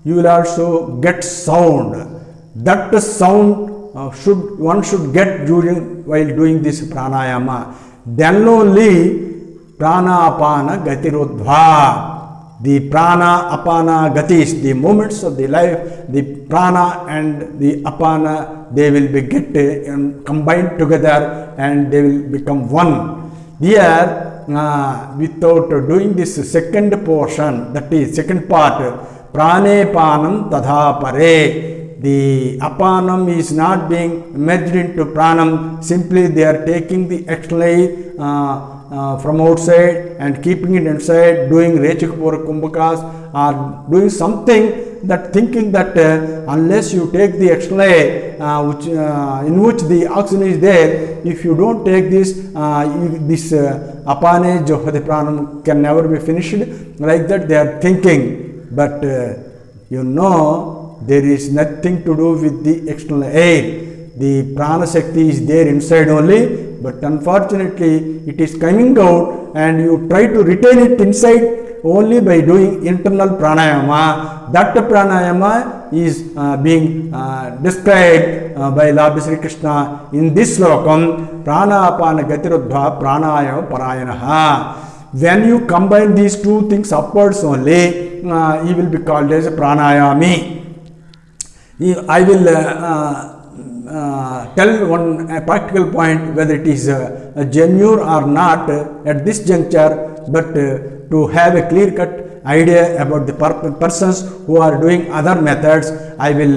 you will also get sound. That sound one should get during while doing this pranayama. Then only prana apana gatirodhva. The prana apana gatis, the movements of the life, the prana and the apana, they will be combined together and they will become one. Here, without doing this second portion, that is second part, prane panam tadha pare. The apanam is not being merged into pranam, simply they are taking the external air from outside and keeping it inside, doing Rechikapura Kumbhakas, or doing something that thinking that unless you take the external air in which the oxygen is there, if you don't take this, this apane johati pranam can never be finished. Like that they are thinking, but you know, there is nothing to do with the external air. The prana shakti is there inside only, but unfortunately it is coming out and you try to retain it inside only by doing internal pranayama. That pranayama is being described by Lord Sri Krishna in this slokam, prana apana gatirodhva pranaya parayanaha. When you combine these two things upwards only, he will be called as pranayami. I will tell one practical point whether it is genuine or not at this juncture, but to have a clear cut idea about the persons who are doing other methods, I will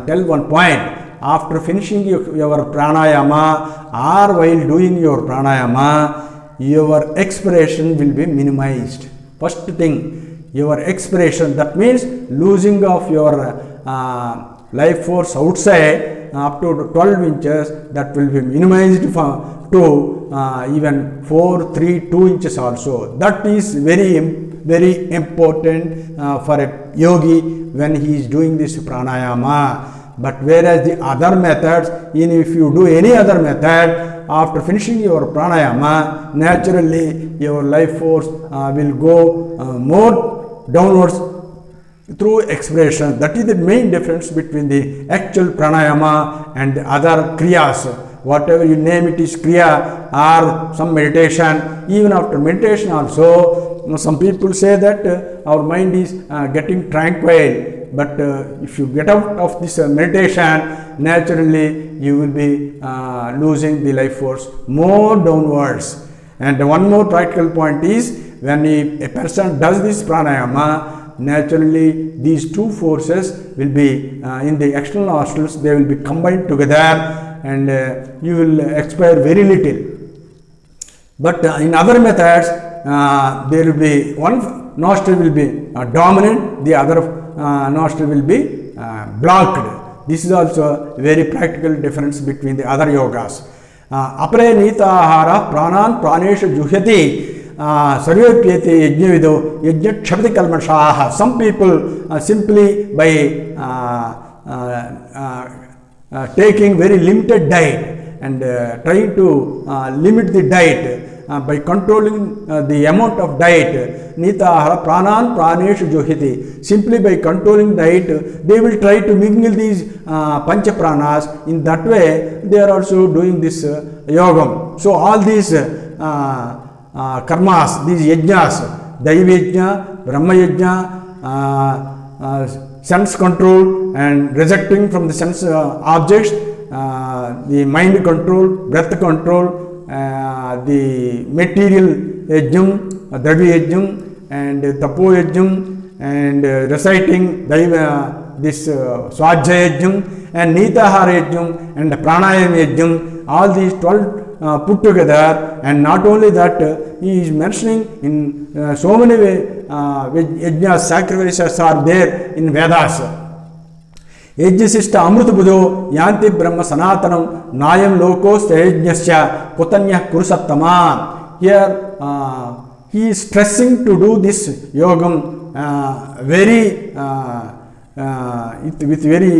tell one point. After finishing your pranayama or while doing your pranayama, your expiration will be minimized. First thing, your expiration, that means losing of your life force outside up to 12 inches, that will be minimized to even 4, 3, 2 inches also. That is very important for a yogi when he is doing this pranayama. But whereas the other methods, even if you do any other method, after finishing your pranayama, naturally your life force will go more downwards through expiration. That is the main difference between the actual pranayama and the other kriyas. Whatever you name it is kriya or some meditation. Even after meditation also, some people say that our mind is getting tranquil. But if you get out of this meditation, naturally you will be losing the life force more downwards. And one more practical point is, when a person does this pranayama, naturally these two forces will be in the external nostrils, they will be combined together and you will expire very little. But in other methods, there will be one nostril will be dominant, the other nostril will be blocked. This is also a very practical difference between the other yogas. Apare nita ahara pranan pranesha juhyati sarvepyate yajnavido yajna kshabdi kalmashaha. Some people simply by taking very limited diet and trying to limit the diet by controlling the amount of diet, nita ahara pranan pranesha juhyati. Simply by controlling diet, they will try to mingle these pancha pranas. In that way, they are also doing this yogam. So all these karmas, these yajnas, daiva yajna, brahma yajna, sense control and rejecting from the sense objects, the mind control, breath control, the material yajnam, dravya yajnam and tapo yajnam, and reciting daiva, this swajjaya yajnam and nitahara yajnam and pranayama yajnam, all these 12 put together. And not only that, he is mentioning in so many yajnas, sacrifices are there in Vedas. Yajnasishta amruta budho yanti brahma sanatanam nayam lokos yajnasya kutanya kurusattama. Here he is stressing to do this yogam very with very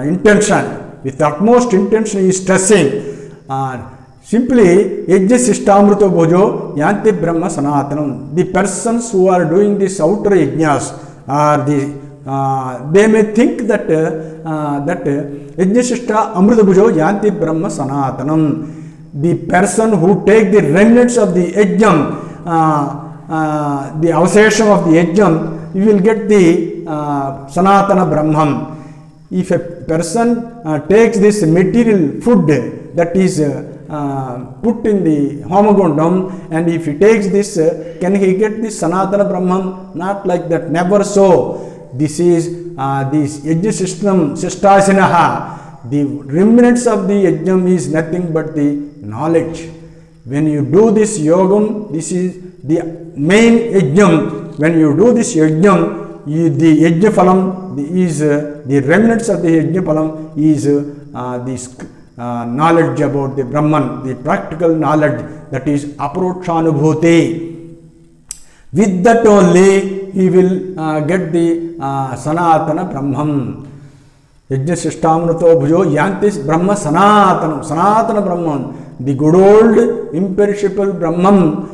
intention, with utmost intention he is stressing. Simply, yajnasishtamruto bhojo yanti brahma sanatanam. The persons who are doing this outer yajnas, or they may think that Yajnashishta Amritabhujo Yanti Brahma Sanatanam. The person who take the remnants of the yajnam, the avashesham of the yajnam, you will get the Sanatana Brahman. If a person takes this material food that is put in the homagundam, and if he takes this, can he get this Sanatana Brahman? Not like that, never so. This is this yajna system, Sishtasinaha. The remnants of the yajnam is nothing but the knowledge. When you do this yogam, this is the main yajnam. When you do this yajnam, the yajna phalam is the remnants of the yajna phalam is this knowledge about the Brahman, the practical knowledge, that is aparokshanubhuti. With that only he will get the Sanatana Brahman. Yajnashishtamruto bhujo yantis Brahma Sanatanam. Sanatana Brahman, the good old imperishable Brahman,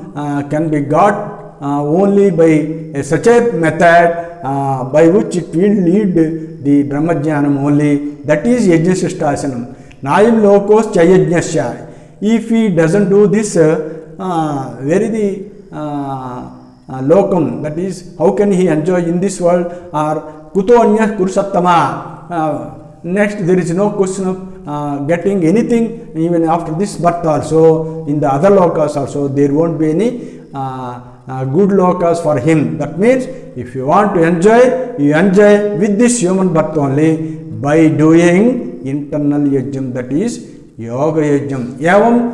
can be got only by such a method by which it will lead the Brahmajnanam only. That is Yajnashishtasanam. Nayam lokos chayajnasya. If he doesn't do this, very the lokam, that is, how can he enjoy in this world, or kuto anya kursattama. Next, there is no question of getting anything even after this birth also. In the other lokas also, there won't be any good lokas for him. That means, if you want to enjoy, you enjoy with this human birth only by doing internal yajnam, that is yoga yajnam. Yavam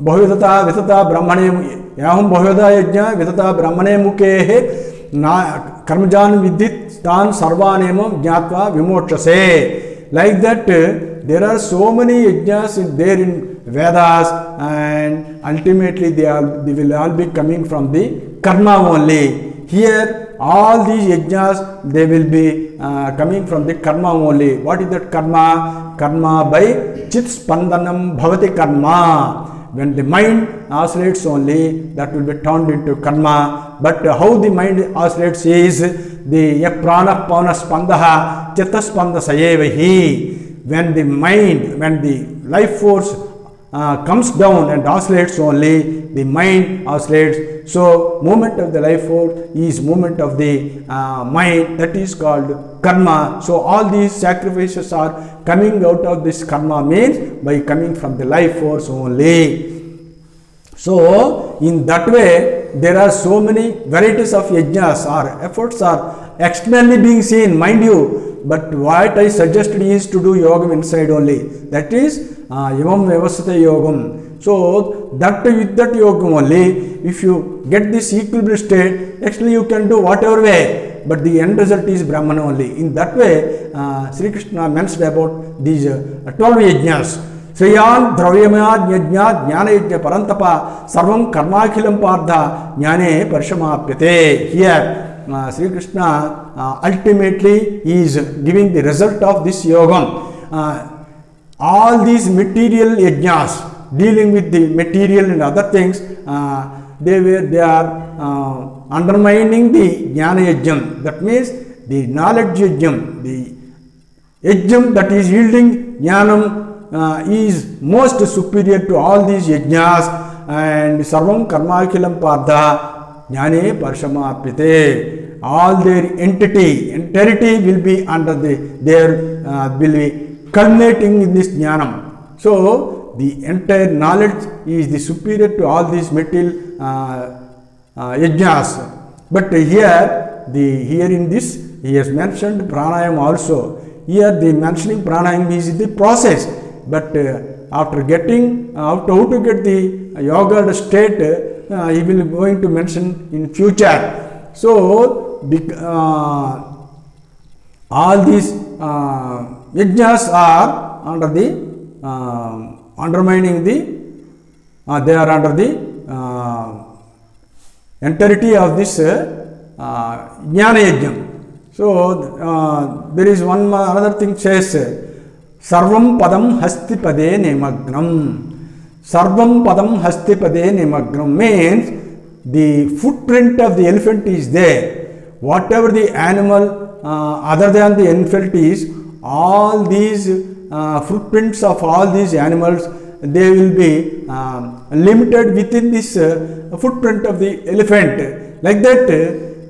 bahuyadata vitata brahmane, yavam bahuyada yajna vitata brahmane mukehe na karmajan vidit tan sarvanemam jnatva vimokshase. Like that, there are so many yajnas there in Vedas, and ultimately they will all be coming from the karma only. Here, all these yajnas, they will be coming from the karma only. What is that karma? Karma by chit spandanam bhavati karma. When the mind oscillates only, that will be turned into karma. But how the mind oscillates is the prana pavana spandaha chitta spanda sayevahi. When the mind, when the life force comes down and oscillates only, the mind oscillates. So movement of the life force is movement of the mind, that is called karma. So all these sacrifices are coming out of this karma, means by coming from the life force only. So in that way, there are so many varieties of yajnas or efforts are externally being seen, mind you. But what I suggested is to do yogam inside only. That is yavam vyavasthita yogam. So that with that yogam only, if you get this equilibrium state, actually you can do whatever way, but the end result is Brahman only. In that way, Sri Krishna mentioned about these 12 yajnas. Sriyan dravyamad yajna jnana yajna parantapa sarvam karmakhilam partha jnane parishamapyate. Here Sri Krishna ultimately is giving the result of this yogam. All these material yajnas, dealing with the material and other things, they are undermining the jnana yajnam. That means the knowledge yajnam, the yajnam that is yielding jnanam is most superior to all these yajnas, and sarvam karmakhilam partha jnane parishamapyate. All their entirety will be under will be culminating in this jnanam. So the entire knowledge is the superior to all these material yajnas. But here in this, he has mentioned pranayam also. Here the mentioning pranayam is the process. But after getting how to get the yoga state, he will going to mention in future. So all these yajnas are under the undermining the they are under the entirety of this jnana yajnam. So there is another thing says sarvam padam hastipade nimagnam. Sarvam padam hastipade nimagnam means the footprint of the elephant is there. Whatever the animal other than the elephant is, all these footprints of all these animals, they will be limited within this footprint of the elephant. Like that,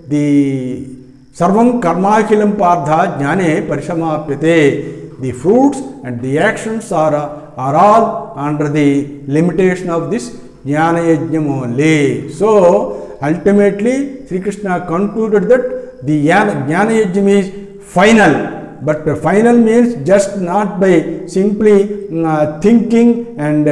the Sarvam Karmakhilam Partha Jnane Parishamapyate. The fruits and the actions are all under the limitation of this Jnana Yajnam only. So, ultimately, Sri Krishna concluded that the Jnana Yajnam is final. But final means just not by simply thinking and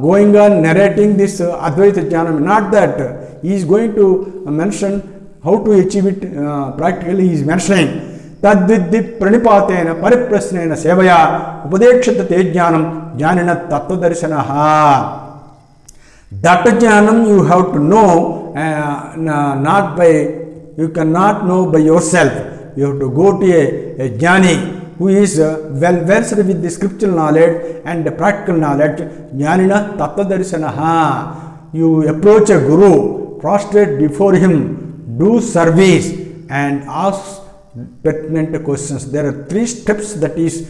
going on narrating this Advaita Jnanam. Not that. He is going to mention how to achieve it practically. He is mentioning Tadvidhi pranipatena pariprasnena sevaya upadekshata te jnanam jnanina tattva darshanaha. That jnanam you have to know, not by, you cannot know by yourself. You have to go to a jnani who is well versed with the scriptural knowledge and the practical knowledge. Jnanina tattva darshanaha. You approach a guru, prostrate before him, do service and ask pertinent questions. There are 3 steps that is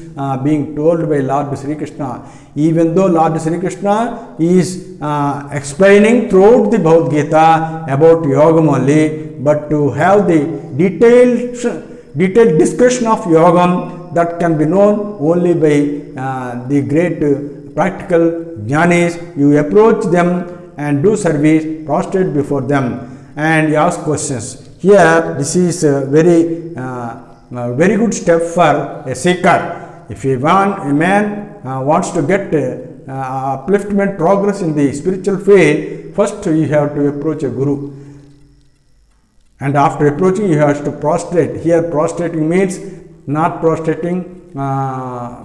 being told by Lord Sri Krishna. Even though Lord Sri Krishna is explaining throughout the Bhagavad Gita about yogam only, but to have the detailed discussion of yogam, that can be known only by the great practical jnanis. You approach them and do service, prostrate before them and ask questions. Here, this is a very good step for a seeker. If a man wants to get upliftment, progress in the spiritual field, first you have to approach a guru. And after approaching, you have to prostrate. Here, prostrating means not prostrating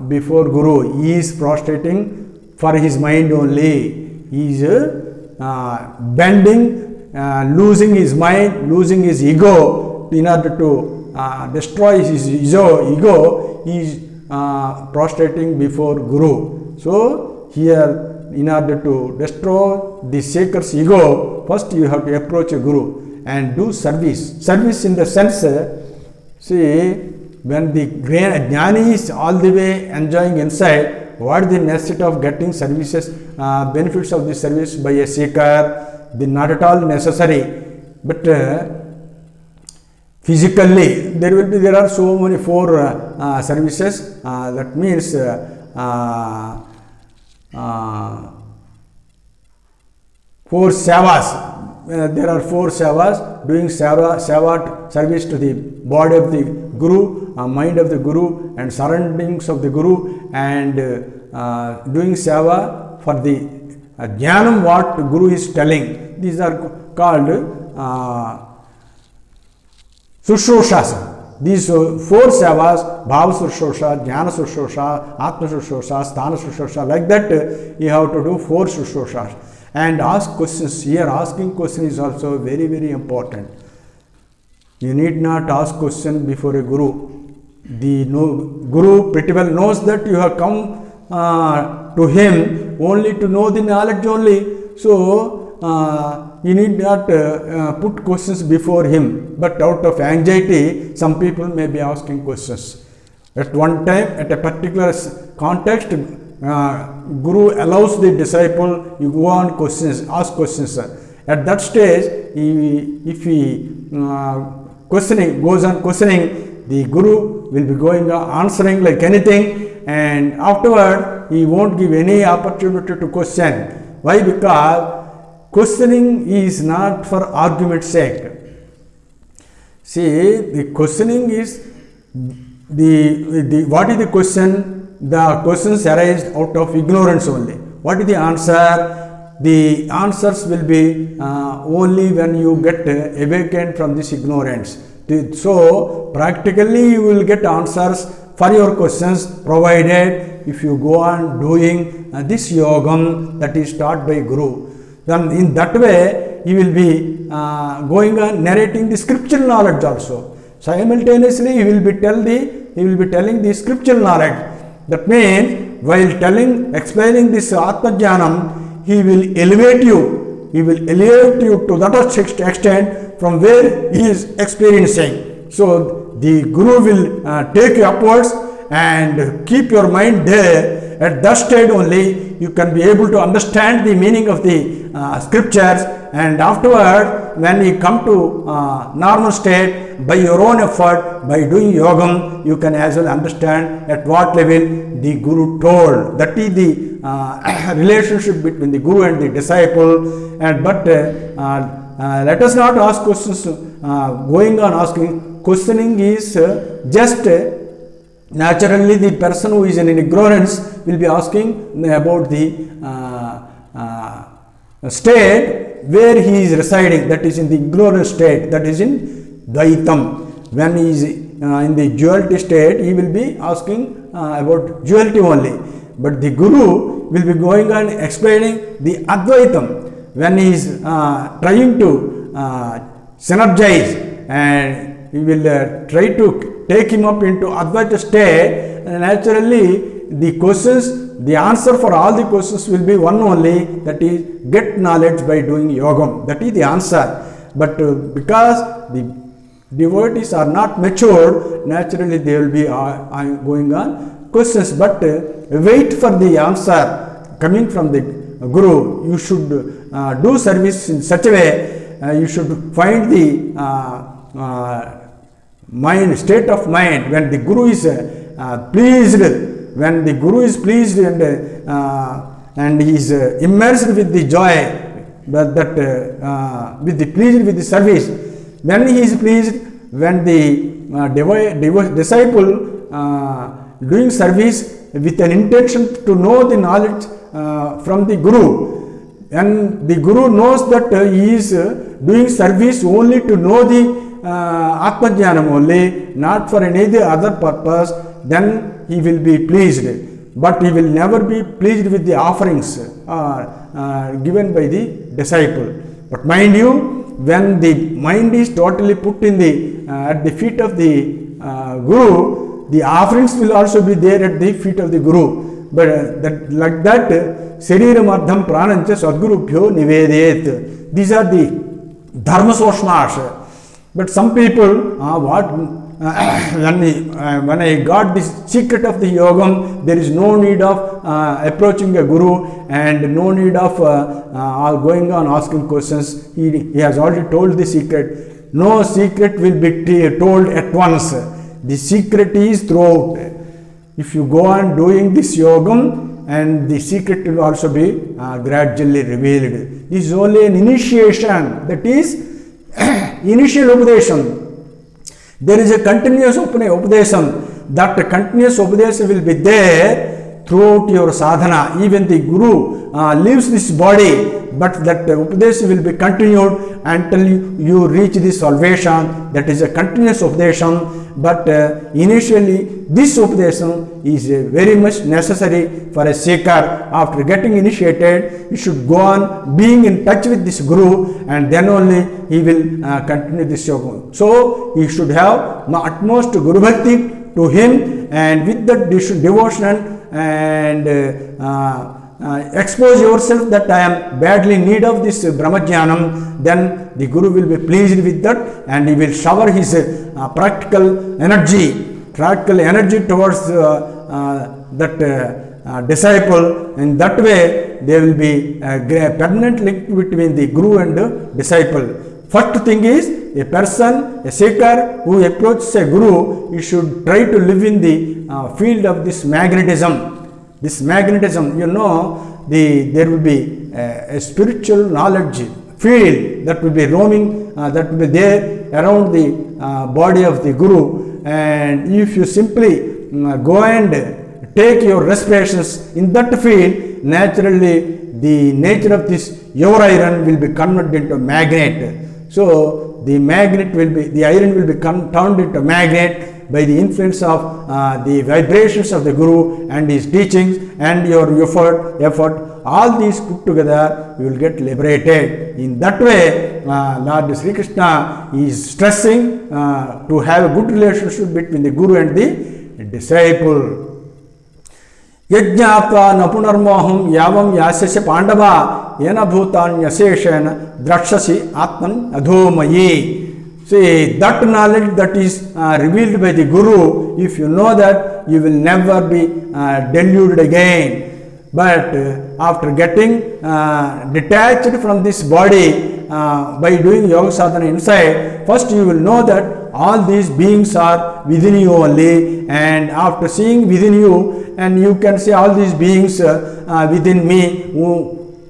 before guru. He is prostrating for his mind only. He is bending, losing his mind, losing his ego in order to destroy his ego. He is prostrating before guru. So, here in order to destroy the seeker's ego, first you have to approach a guru and do service. Service in the sense, see, when the jnani is all the way enjoying inside, what is the necessity of getting services, benefits of the service by a seeker? They not at all necessary. But physically, there are so many 4 services. That means 4 sevas. There are 4 sevas, doing seva service to the body of the guru, mind of the guru and surroundings of the guru, and doing seva for the jnanam what the guru is telling. These are called sushrushas. These 4 sevas, bhava sushrusha, jnana sushrusha, atma sushrusha, sthana sushrusha, like that you have to do 4 sushrushas. And ask questions. Here asking question is also very, very important. You need not ask question before a guru. The guru pretty well knows that you have come to him only to know the knowledge only. So, you need not put questions before him. But out of anxiety, some people may be asking questions. At one time, at a particular context, Guru allows the disciple, you go on questions, ask questions. At that stage, if he goes on questioning, the Guru will be going on answering like anything, and afterward he won't give any opportunity to question. Why? Because questioning is not for argument's sake. See, the questioning is what is the question? The questions arise out of ignorance only. What is the answer? The answers will be only when you get awakened from this ignorance. So, practically you will get answers for your questions provided if you go on doing this yogam that is taught by Guru. Then in that way, you will be going on narrating the scriptural knowledge also. Simultaneously, he will be telling the scriptural knowledge. That means, while explaining this Atma Jnanam, he will elevate you he will elevate you to that extent from where he is experiencing. So the Guru will take you upwards and keep your mind there. At that state only you can be able to understand the meaning of the scriptures, and afterward when you come to normal state, by your own effort, by doing yogam, you can as well understand at what level the Guru told. That is the relationship between the Guru and the disciple. And but let us not ask questions. Going on asking, questioning is just naturally the person who is in ignorance will be asking about the state where he is residing, that is in the ignorant state, that is in Dvaitam. When he is in the duality state, he will be asking about duality only. But the Guru will be going on explaining the Advaitam when he is trying to synergize, and he will try to take him up into Advaita state. Naturally, the questions, the answer for all the questions will be one only, that is get knowledge by doing yogam. That is the answer. But because the devotees are not matured, naturally they will be going on questions. But wait for the answer coming from the Guru. You should do service in such a way, you should find the mind, state of mind when the Guru is pleased. When the Guru is pleased and he is immersed with the joy, with the pleasure with the service. When he is pleased, when the disciple doing service with an intention to know the knowledge from the Guru, and the Guru knows that he is doing service only to know the Atmajnanam only, not for any other purpose, then he will be pleased. But he will never be pleased with the offerings given by the disciple. But mind you, when the mind is totally put in the at the feet of the Guru, the offerings will also be there at the feet of the Guru. But like that, Shariram Ardham Pranancha Sadgurubhyo Nivedet. These are the Dharma Soshmash. But some people, when I got this secret of the yogam, there is no need of approaching a Guru and no need of going on asking questions. He has already told the secret. No secret will be told at once. The secret is throughout. If you go on doing this yogam, and the secret will also be gradually revealed. This is only an initiation, that is initial upadesham. There is a continuous upadesham. That continuous upadesham will be there throughout your sadhana. Even the Guru leaves this body, but that upadesham will be continued until you reach this salvation. That is a continuous upadesham. But initially this upadesham is very much necessary for a seeker. After getting initiated, you should go on being in touch with this Guru, and then only he will continue this yoga. So you should have utmost Guru Bhakti to him, and with that devotion and expose yourself that I am badly in need of this Brahmajnanam, then the Guru will be pleased with that, and he will shower his practical energy towards that disciple. In that way, there will be a permanent link between the Guru and disciple. First thing is, a person, a seeker who approaches a Guru, he should try to live in the field of this magnetism. This magnetism, you know, there will be a spiritual knowledge field that will be roaming, that will be there around the body of the Guru. And if you simply go and take your respirations in that field, naturally the nature of this your iron will be converted into magnet. So the iron will be turned into magnet by the influence of the vibrations of the Guru and his teachings and your effort. All these put together, you will get liberated. In that way, Lord Sri Krishna is stressing to have a good relationship between the Guru and the disciple. यज्ञात्वा नपुनर्मोहम यावं यास्यस्य पांडव येन भूतान्यशेषेण द्रक्ष्यसि आत्मन अधोमयि. See, that knowledge that is revealed by the Guru, if you know that, you will never be deluded again. But after getting detached from this body by doing yoga sadhana inside, first you will know that all these beings are within you only, and after seeing within you, and you can see all these beings within me,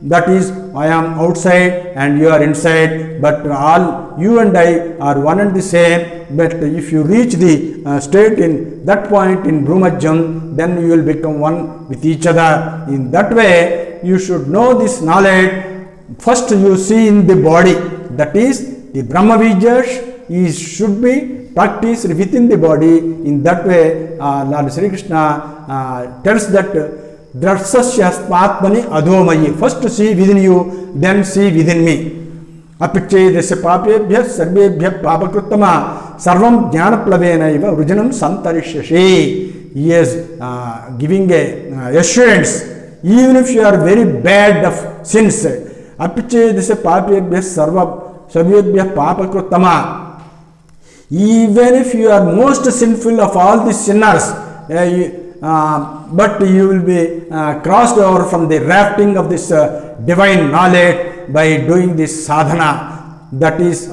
that is, I am outside and you are inside, but all you and I are one and the same. But if you reach the state in that point in Brahmajam, then you will become one with each other. In that way, you should know this knowledge. First you see in the body, that is, the Brahma Vidyas should be practiced within the body. In that way, Lord Sri Krishna tells that Draksasyaspatmani adhomayi. First see within you, then see within me. Apichedasya papebhya sarvebhya papakruttama sarvam jnanaplavena rujanam santarishyasi. He is giving a assurance. Even if you are very bad of sins, apichedasya papebhya sarvebhya papakruttama. Even if you are most sinful of all the sinners, but you will be crossed over from the rafting of this divine knowledge by doing this sadhana that is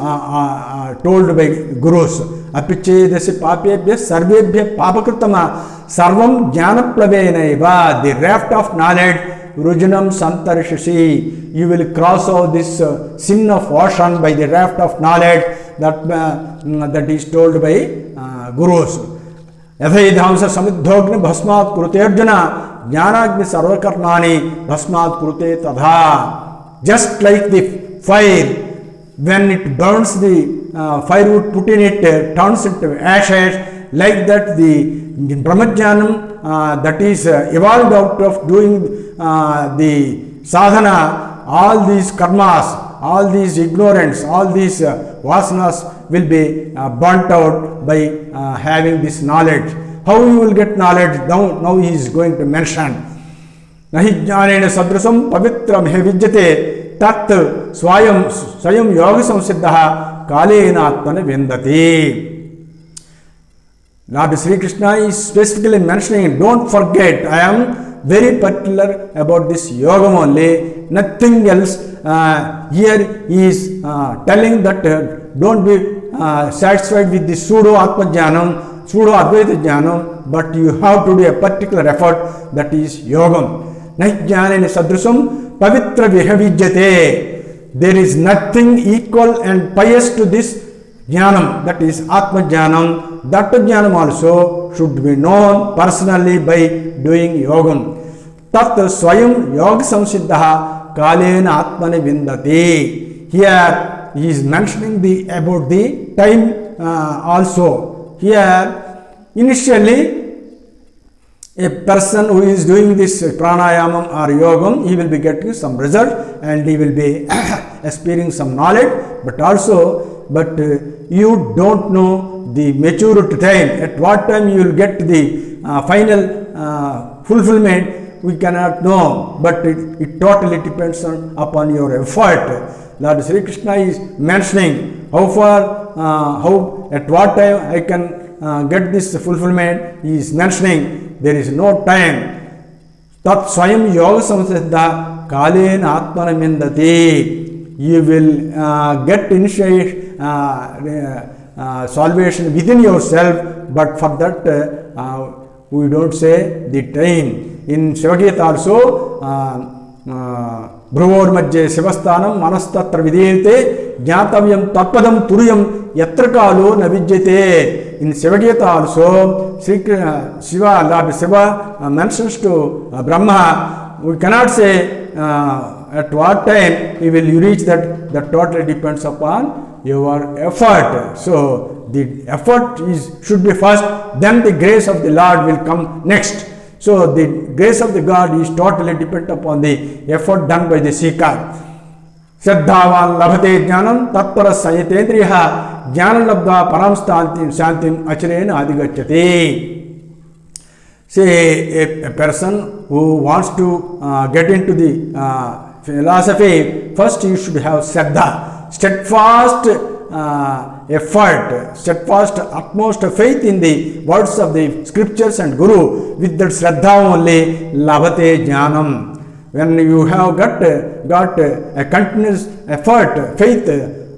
told by gurus. Apichedasya papebhya sarvebhya papakritama sarvam jnanaplavena eva. The raft of knowledge, rujanam santarishasi. You will cross over this sin of ocean by the raft of knowledge that is told by gurus. यथैधांस समिद्धोग्नि भस्मात् कुरुते अर्जुन ज्ञानाग्नि सर्वकर्णानि भस्मात् कुरुते तथा. Just like the fire, when it burns, the firewood put in it turns into ashes. Like that, the Brahmajnanam that is evolved out of doing the sadhana, all these karmas, all these ignorance, all these vasanas will be burnt out by having this knowledge. How you will get knowledge? Now he is going to mention. Nahi jnanena sadrusam pavitram he vidyate tat swayam yoga samsiddha kalena atmana vendati. Lord Sri Krishna is specifically mentioning, don't forget, I am very particular about this yoga only, nothing else. Here he is telling that don't be satisfied with the pseudo Atma Jnanam, pseudo Advaita Jnanam, but you have to do a particular effort, that is yogam. Nahi jnanena sadrusam pavitra vihavidyate. There is nothing equal and pious to this Jnanam, that is Atma Jnanam. That Jnanam also should be known personally by doing yogam. Tat swayam yoga samsiddha kalena atmane vindati. Here he is mentioning about the time also. Here initially a person who is doing this pranayamam or yogam, he will be getting some result and he will be experiencing some knowledge, but you don't know the maturity time, at what time you will get the final fulfillment. We cannot know, but it totally depends upon your effort. Lord Sri Krishna is mentioning how far, at what time I can get this fulfillment. He is mentioning there is no time. Tat swayam yoga samsiddha kalena atmana mindati. You will get initiate salvation within yourself, but for that we don't say the time. In Shivagita also, Bhruvor Madhye Shivasthanam Manastatra Vidiyate Jnatavyam Tatpadam Turiyam Yatra Kalo Navidyate. In Shivagita also, Shiva, Lord Shiva mentions to Brahma, we cannot say at what time he will reach that. That totally depends upon your effort. So the effort should be first, then the grace of the Lord will come next. So the grace of the God is totally dependent upon the effort done by the seeker. Shraddhavan labhate jnanam tatpara sayatendriha jnana labdha param shantim acharena adigachyate. Say a person who wants to get into the philosophy, first you should have Shraddha, steadfast effort, steadfast utmost faith in the words of the scriptures and Guru. With that Shraddha only labhate jnanam. When you have got a continuous effort, faith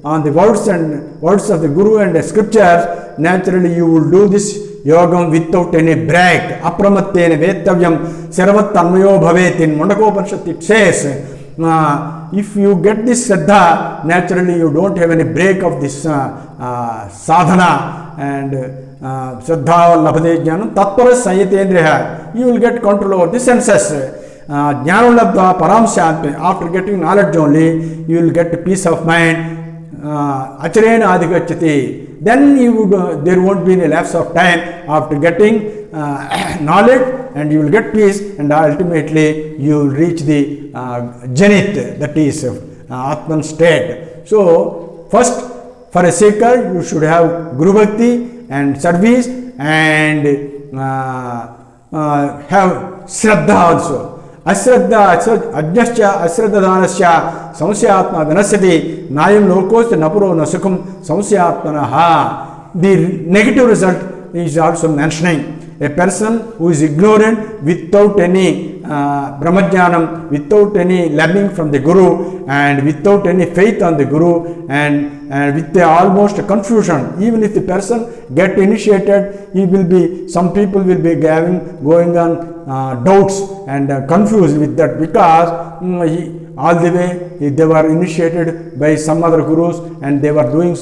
on the words of the Guru and the scriptures, naturally you will do this yogam without any break. Apramattena vettavyam sarvat tanmayo bhavet. In Mundakopanishad it says, if you get this Shraddha, naturally you don't have any break of this sadhana, and Shraddha labhate jnanam tatpara sanyatendriya. You will get control over the senses. Jnanam labdha param shanti. After getting knowledge only, you will get peace of mind. Acharena adhigachyati. Then there won't be any lapse of time after getting knowledge, and you will get peace, and ultimately you will reach the zenith, that is Atman state. So first, for a seeker, you should have Guru Bhakti and service, and have Shraddha also. Ashraddha ajnascha ashraddhadanascha samsyatma vinasyati nayam lokosya napuro nasukham samsyatmanaha. The negative result is also mentioning. A person who is ignorant without any brahmajnanam, without any learning from the Guru, and without any faith on the Guru, and with almost confusion. Even if the person get initiated, some people will be going on doubts and confused with that, because all the way they were initiated by some other gurus, and they were doing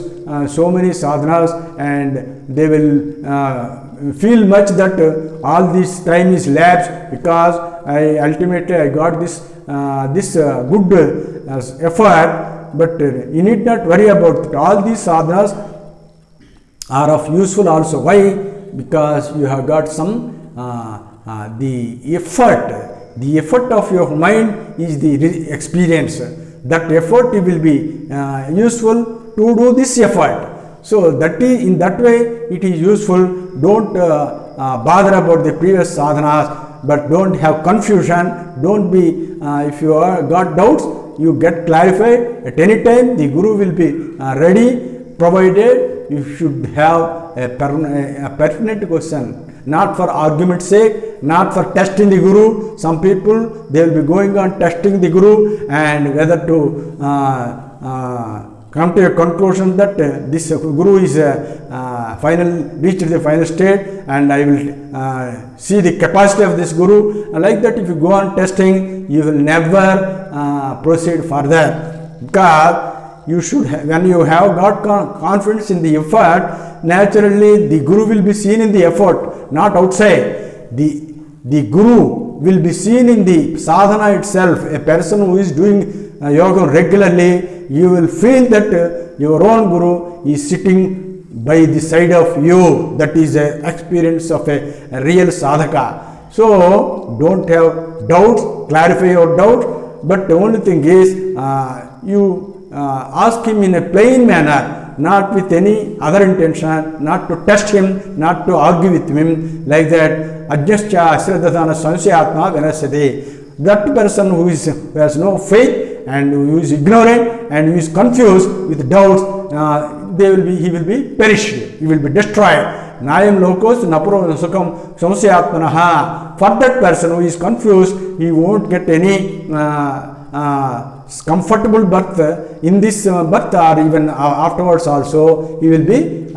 so many sadhanas, and they will feel much that all this time is lapsed, because ultimately I got this good effort. But you need not worry about it. All these sadhanas are of useful also. Why? Because you have got some the effort of your mind is the experience. That effort will be useful to do this effort. So that is, in that way it is useful. Don't bother about the previous sadhanas, but don't have confusion. Don't be if you got doubts, you get clarified at any time. The Guru will be ready, provided you should have a pertinent question, not for argument's sake, not for testing the Guru. Some people, they will be going on testing the Guru, and whether to come to a conclusion that this Guru is reached the final state, and I will see the capacity of this Guru. And like that, if you go on testing, you will never proceed further, because you should when you have got confidence in the effort, naturally the Guru will be seen in the effort, not outside. The Guru will be seen in the sadhana itself. A person who is doing yoga regularly, you will feel that your own Guru is sitting by the side of you. That is an experience of a real sadhaka. So don't have doubts, clarify your doubts, but the only thing is you ask him in a plain manner, not with any other intention, not to test him, not to argue with him, like that. Ajnascha ashraddhadana samsyatma vinasyati. That person who has no faith, and who is ignorant, and who is confused with doubts, he will be perished, he will be destroyed. Nayam lokos napuro nasukam samsyatmanaha. For that person who is confused, he won't get any comfortable birth in this birth, or even afterwards also he will be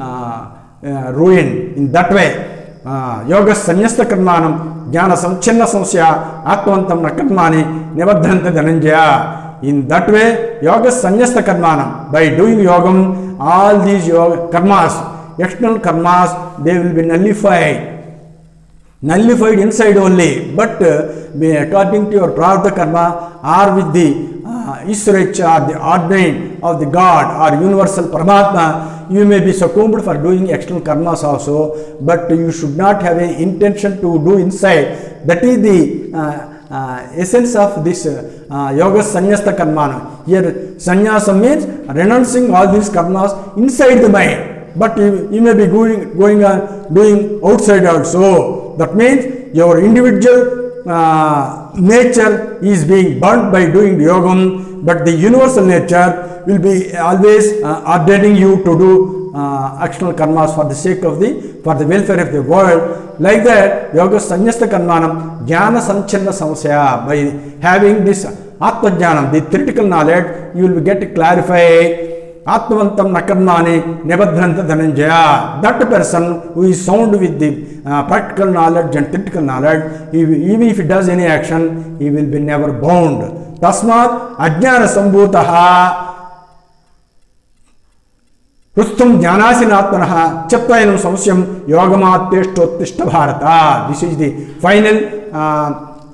ruined in that way. Yoga sanyasta karmanam jnana samchinna samsya atmantam nakarmani nivadhranta dhananjaya. In that way, yoga sanyasta karmanam, by doing yogam, all these yoga karmas, external karmas, they will be nullified inside only, but according to your prarabdha karma, or with the Ishvara, the ordain of the God or universal Paramatma, you may be succumbed for doing external karmas also, but you should not have an intention to do inside. That is the essence of this yoga sanyasta karmana. Here sannyasa means renouncing all these karmas inside the mind, but you may be going on doing outside also. That means your individual nature is being burnt by doing yogam, but the universal nature will be always ordaining you to do actional karmas for the sake of for the welfare of the world. Like that, yoga sanyasta karmanam jnana sanchanna samsaya. By having this atma jnanam, the theoretical knowledge, you will get clarified. Atmavantam nakarnani nebadhranta dhananjaya. That person who is sound with the practical knowledge and theoretical knowledge, even if he does any action, he will be never bound. Tasmat ajnana sambhutaha Rustum jnanasinatmanaha chattayanam samsyam yogamateshtottishta bharata. This is the final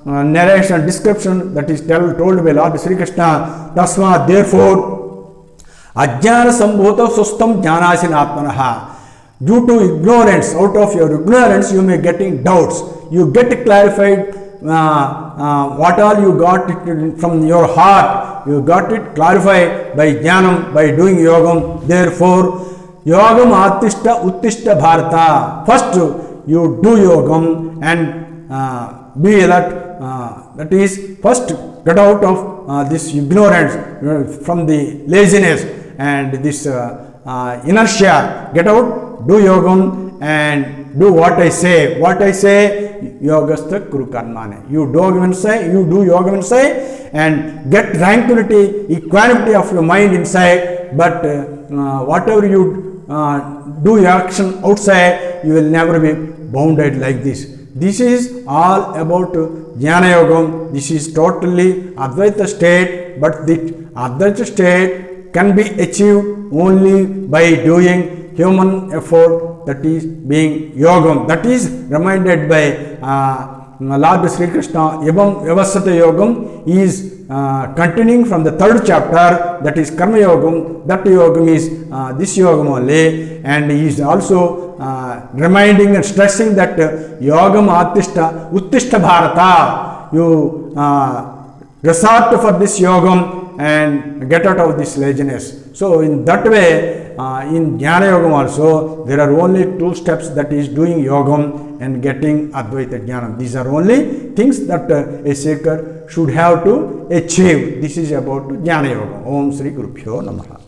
narration, description that is told by Lord Sri Krishna. Tasmat, therefore, Ajnana sambhuta sustam jnanasinatmanaha. Due to ignorance, out of your ignorance, you may getting doubts. You get clarified what all you got it from your heart. You got it clarified by jnanam, by doing yogam. Therefore, yogam atishta uttishta bharata. First, you do yogam and be alert. That is, first get out of this ignorance, from the laziness and this inertia. Get out, do yogam and do what I say. What I say, yogastha kuru karmane. You do yogam inside and get tranquility, equanimity of your mind inside. But whatever you do your action outside, you will never be bounded like this. This is all about jnana yogam. This is totally Advaita state, but the Advaita state can be achieved only by doing human effort, that is being yogam. That is reminded by Lord Sri Krishna. Evam Vyavasata Yogam is continuing from the third chapter, that is Karma Yogam. That yogam is this yogam only, and he is also reminding and stressing that yogam uttishta bharata. You resort for this yogam and get out of this laziness. So in that way, in jnana yogam also, there are only two steps, that is doing yogam and getting Advaita Jnanam. These are only things that a seeker should have to achieve. This is about Jnana Yoga. Om Sri Gurubhyo Namaha.